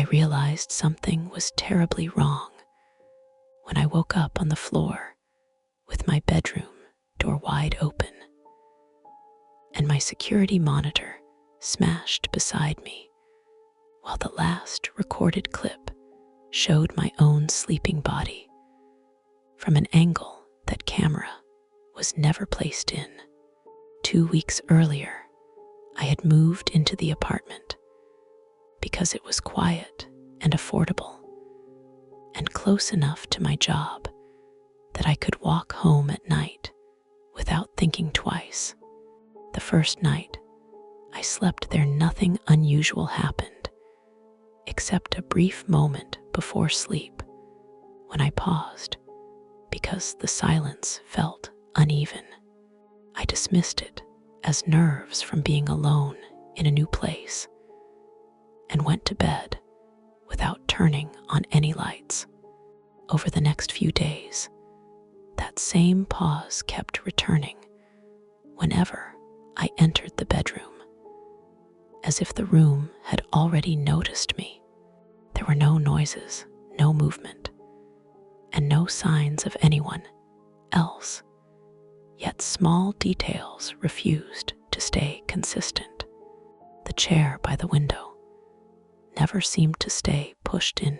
I realized something was terribly wrong when I woke up on the floor with my bedroom door wide open and my security monitor smashed beside me, while the last recorded clip showed my own sleeping body from an angle that camera was never placed in. 2 weeks earlier, I had moved into the apartment because it was quiet and affordable and close enough to my job that I could walk home at night without thinking twice. The first night I slept there, nothing unusual happened, except a brief moment before sleep when I paused because the silence felt uneven. I dismissed it as nerves from being alone in a new place and went to bed without turning on any lights. Over the next few days, that same pause kept returning whenever I entered the bedroom, as if the room had already noticed me. There were no noises, no movement, and no signs of anyone else. Yet small details refused to stay consistent. The chair by the window never seemed to stay pushed in,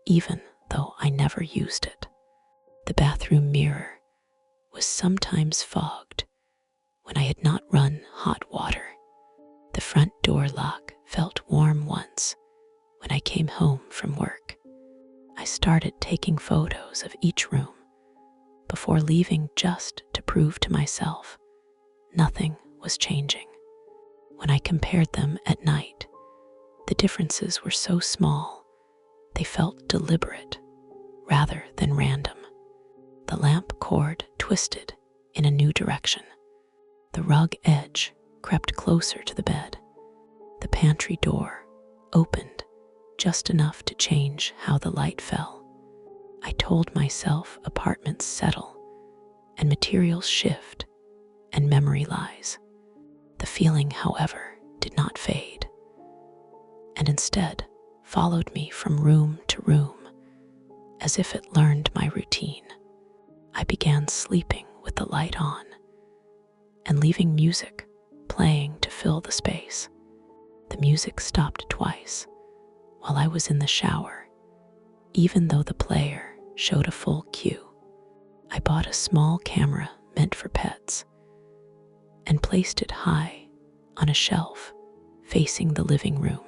even though I never used it. The bathroom mirror was sometimes fogged when I had not run hot water. The front door lock felt warm once when I came home from work. I started taking photos of each room before leaving just to prove to myself nothing was changing. When I compared them at night, the differences were so small they felt deliberate rather than random. The lamp cord twisted in a new direction. The rug edge crept closer to the bed. The pantry door opened just enough to change how the light fell. I told myself apartments settle and materials shift and memory lies. The feeling, however, did not fade, and instead followed me from room to room as if it learned my routine. I began sleeping with the light on and leaving music playing to fill the space. The music stopped twice while I was in the shower, even though the player showed a full cue. I bought a small camera meant for pets and placed it high on a shelf facing the living room.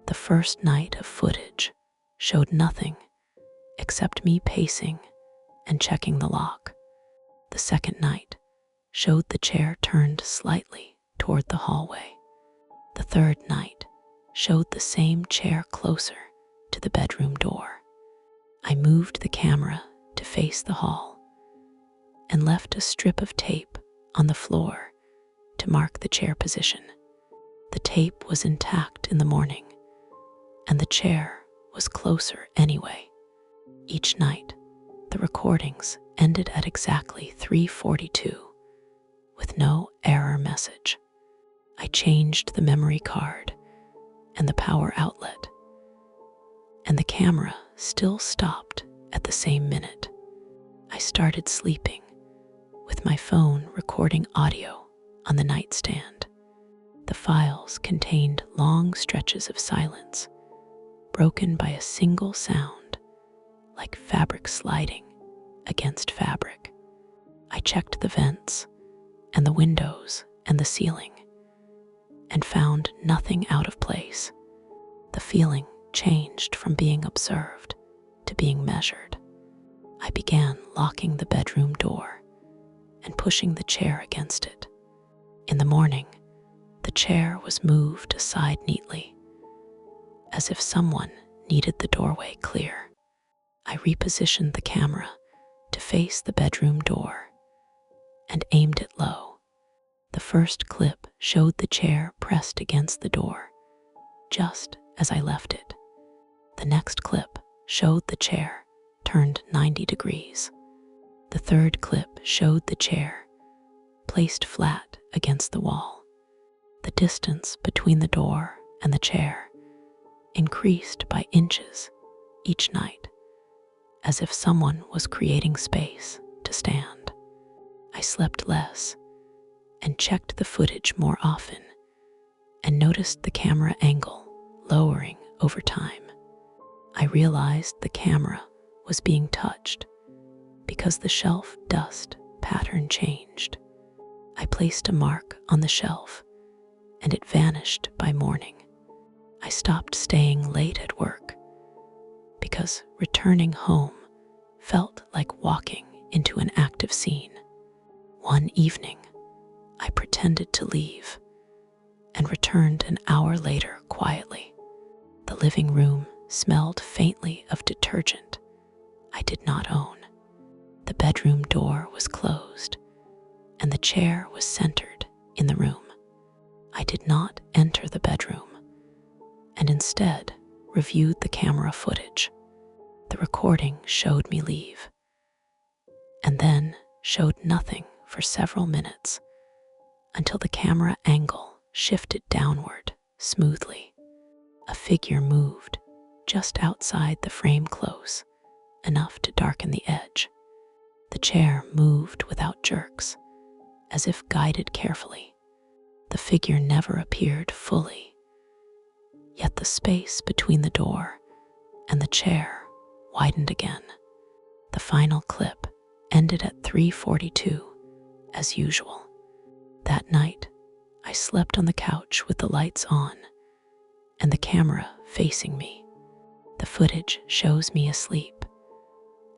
The first night of footage showed nothing except me pacing and checking the lock. The second night showed the chair turned slightly toward the hallway. The third night showed the same chair closer to the bedroom door. I moved the camera to face the hall and left a strip of tape on the floor to mark the chair position. The tape was intact in the morning, and the chair was closer anyway. Each night, the recordings ended at exactly 3:42 with no error message. I changed the memory card and the power outlet, and the camera still stopped at the same minute. I started sleeping with my phone recording audio on the nightstand. The files contained long stretches of silence, broken by a single sound, like fabric sliding against fabric. I checked the vents and the windows and the ceiling and found nothing out of place. The feeling changed from being observed to being measured. I began locking the bedroom door and pushing the chair against it. In the morning, the chair was moved aside neatly, as if someone needed the doorway clear. I repositioned the camera to face the bedroom door and aimed it low. The first clip showed the chair pressed against the door, just as I left it. The next clip showed the chair turned 90 degrees. The third clip showed the chair placed flat against the wall. The distance between the door and the chair increased by inches each night, as if someone was creating space to stand. I slept less and checked the footage more often and noticed the camera angle lowering over time. I realized the camera was being touched because the shelf dust pattern changed. I placed a mark on the shelf and it vanished by morning. I stopped staying late at work because returning home felt like walking into an active scene. One evening, I pretended to leave and returned an hour later quietly. The living room smelled faintly of detergent I did not own. The bedroom door was closed and the chair was centered in the room. I did not enter the bedroom and instead reviewed the camera footage. The recording showed me leave and then showed nothing for several minutes until the camera angle shifted downward smoothly. A figure moved just outside the frame close, enough to darken the edge. The chair moved without jerks, as if guided carefully. The figure never appeared fully, yet the space between the door and the chair widened again. The final clip ended at 3:42, as usual. That night, I slept on the couch with the lights on and the camera facing me. The footage shows me asleep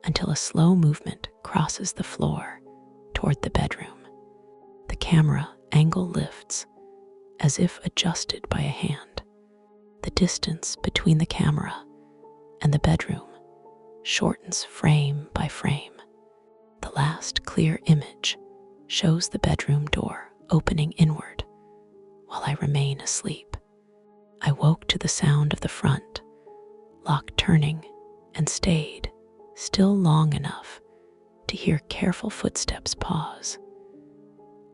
until a slow movement crosses the floor toward the bedroom. The camera angle lifts as if adjusted by a hand. The distance between the camera and the bedroom shortens frame by frame. The last clear image shows the bedroom door opening inward while I remain asleep. I woke to the sound of the front lock turning and stayed still long enough to hear careful footsteps pause,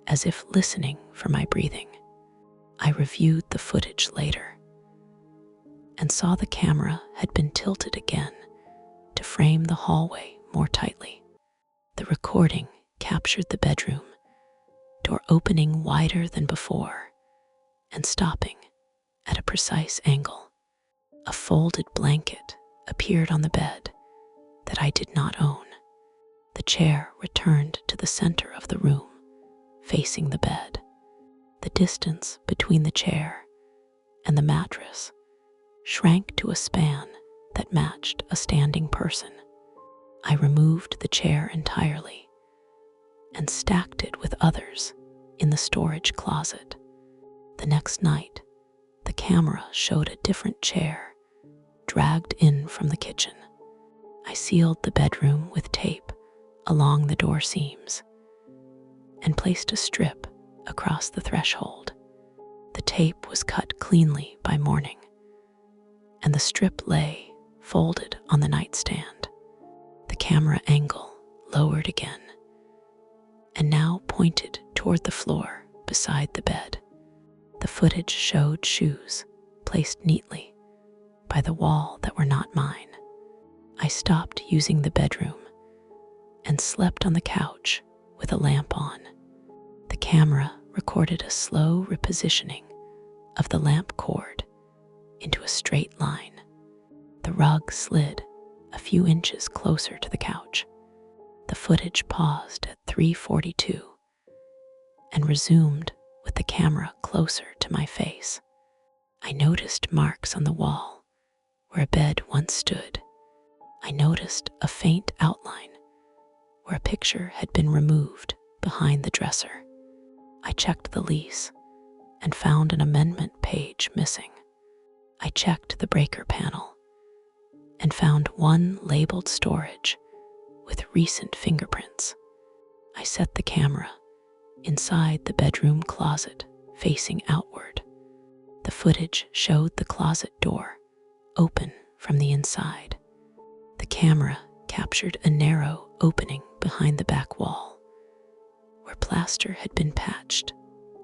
as if listening for my breathing. I reviewed the footage later and saw the camera had been tilted again to frame the hallway more tightly. The recording captured the bedroom door opening wider than before and stopping at a precise angle. A folded blanket appeared on the bed that I did not own. The chair returned to the center of the room, facing the bed. The distance between the chair and the mattress shrank to a span that matched a standing person. I removed the chair entirely and stacked it with others in the storage closet. The next night, the camera showed a different chair dragged in from the kitchen. I sealed the bedroom with tape along the door seams and placed a strip across the threshold. The tape was cut cleanly by morning, and the strip lay folded on the nightstand. The camera angle lowered again and now pointed toward the floor beside the bed. The footage showed shoes placed neatly by the wall that were not mine. I stopped using the bedroom and slept on the couch with a lamp on. The camera recorded a slow repositioning of the lamp cord into a straight line. The rug slid a few inches closer to the couch. The footage paused at 3:42 and resumed with the camera closer to my face. I noticed marks on the wall where a bed once stood. I noticed a faint outline where a picture had been removed behind the dresser. I checked the lease and found an amendment page missing. I checked the breaker panel and found one labeled storage with recent fingerprints. I set the camera inside the bedroom closet facing outward. The footage showed the closet door open from the inside. The camera captured a narrow opening behind the back wall where plaster had been patched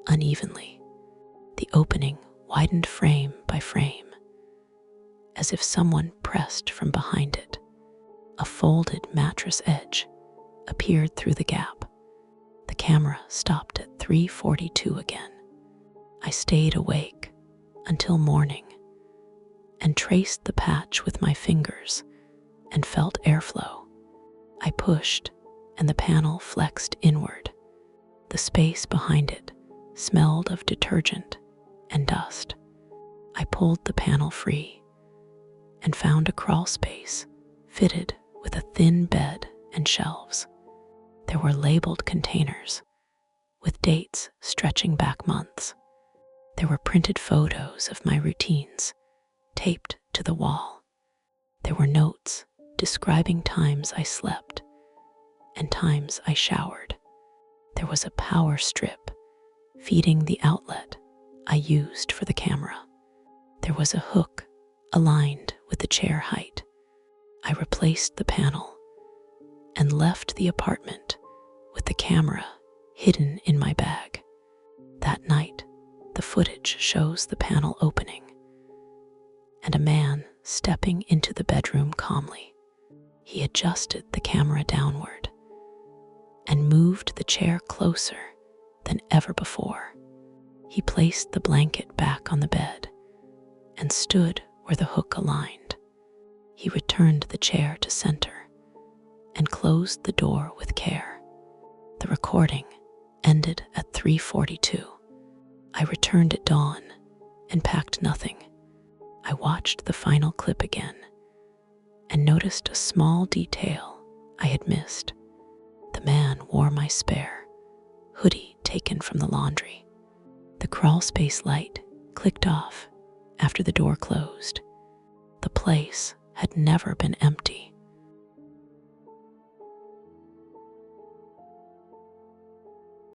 unevenly. The opening widened frame by frame as if someone pressed from behind it. A folded mattress edge appeared through the gap. The camera stopped at 3:42 again. I stayed awake until morning and traced the patch with my fingers and felt airflow. I pushed and the panel flexed inward. The space behind it smelled of detergent and dust. I pulled the panel free and found a crawl space fitted with a thin bed and shelves. There were labeled containers with dates stretching back months. There were printed photos of my routines taped to the wall. There were notes describing times I slept and times I showered. There was a power strip feeding the outlet I used for the camera. There was a hook aligned with the chair height. I replaced the panel and left the apartment with the camera hidden in my bag. That night, the footage shows the panel opening and a man stepping into the bedroom calmly. He adjusted the camera downward and moved the chair closer than ever before. He placed the blanket back on the bed and stood where the hook aligned. He returned the chair to center and closed the door with care. The recording ended at 3:42. I returned at dawn and packed nothing. I watched the final clip again and noticed a small detail I had missed. The man wore my spare hoodie taken from the laundry. The crawl space light clicked off after the door closed. The place had never been empty.